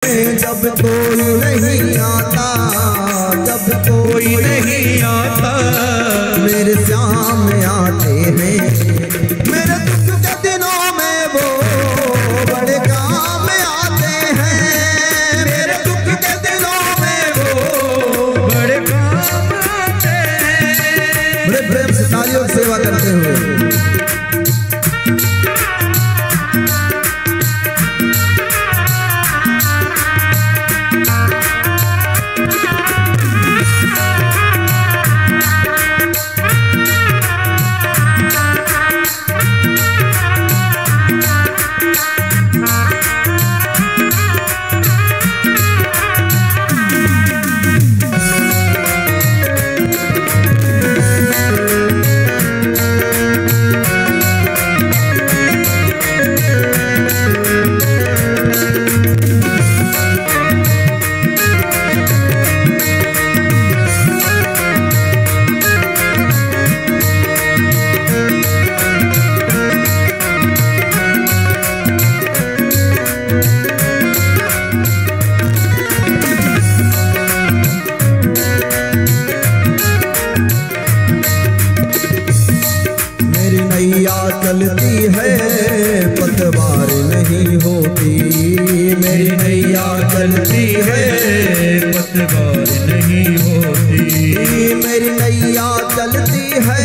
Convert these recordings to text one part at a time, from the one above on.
जब कोई नहीं आता, जब कोई नहीं आता, मेरे सामने आते हैं। मेरे दुख के दिनों में वो बड़े काम आते हैं। मेरे दुख के दिनों में वो बड़े काम आते हैं। बड़े प्रेम से तालियों की सेवा करते हुए चलती है पतवार नहीं होती। मेरी नैया चलती है पतवार नहीं होती। मेरी नैया चलती है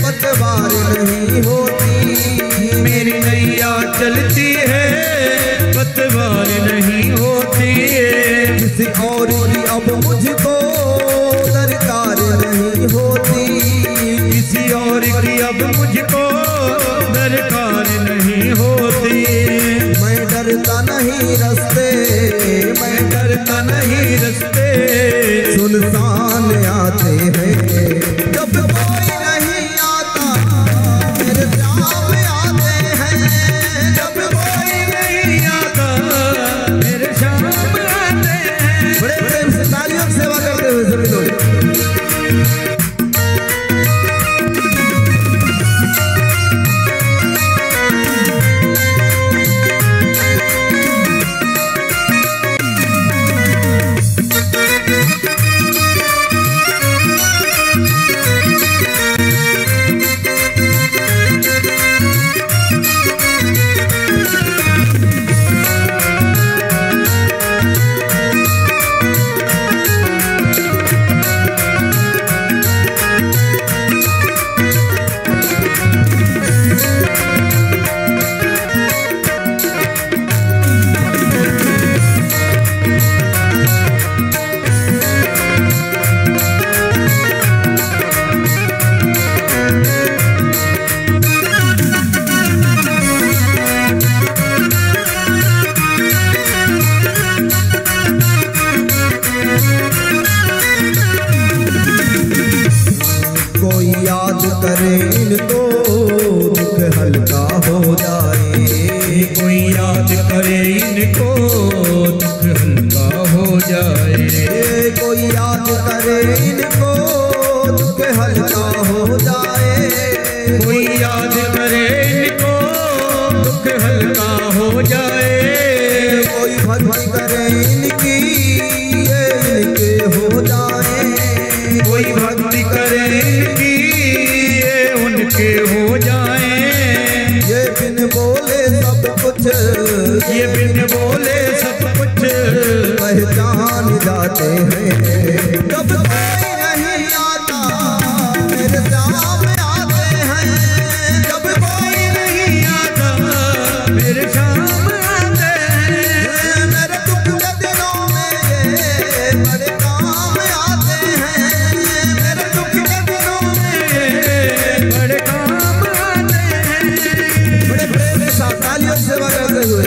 पतवार नहीं होती। मेरी नैया चलती है पतवार नहीं होती। किसी और की अब मुझको दरकार नहीं होती। किसी और की अब मुझको दरकार नहीं होती। मैं डरता नहीं रस्ते, मैं डरता नहीं रस्ते, सुनसान आते हैं। जब कोई नहीं आता, मेरे सामने आते हैं। जब कोई नहीं आता, मेरे सामने आते हैं। बड़े प्रेम से तालियों की सेवा करते हुए सभी लोग याद करे इनको दुख हल्का हो जाए। कोई याद करे इनको दुख हल्का हो जाए। कोई याद करे इनको दुख हल्का हो जाए। कोई याद करे इनको दुख हल्का हो जाए। कोई भक्ति करे इनकी ये इनके हो जाए। कोई भक्ति करे इनकी उनके हो जाए। ये बिन बोले सब कुछ, ये बिन बोले सब कुछ पहचान जाते हैं। जब कोई नहीं आता, मेरे सामने आते हैं। जब कोई नहीं आता, मेरे सामने आते हैं। मेरे दुख के दिनों में ये बड़े काम आते हैं। मेरे दुख के दिनों में ये बड़े काम आते हैं। बड़े प्रेम के साथ तालियों से सेवा करते हुए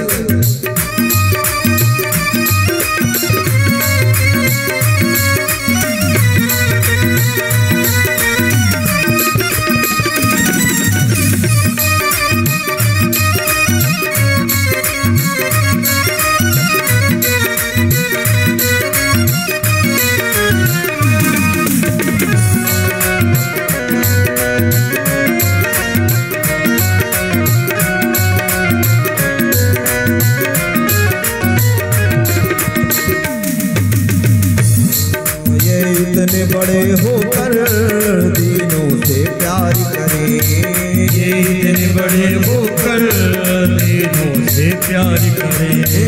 बड़े होकर दीनों से प्यार करें। ये इतने बड़े होकर दीनों से प्यार करें। ये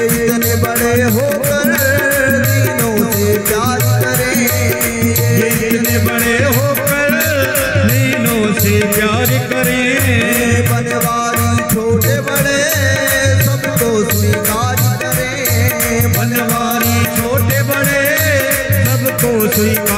इतने बड़े होकर दीनों से प्यार करें। ये इतने बड़े होकर दीनों से प्यार करें। बनवारी छोटे बड़े सबको स्वीकार करें। बनवारी छोटे बड़े सबको स्वीकार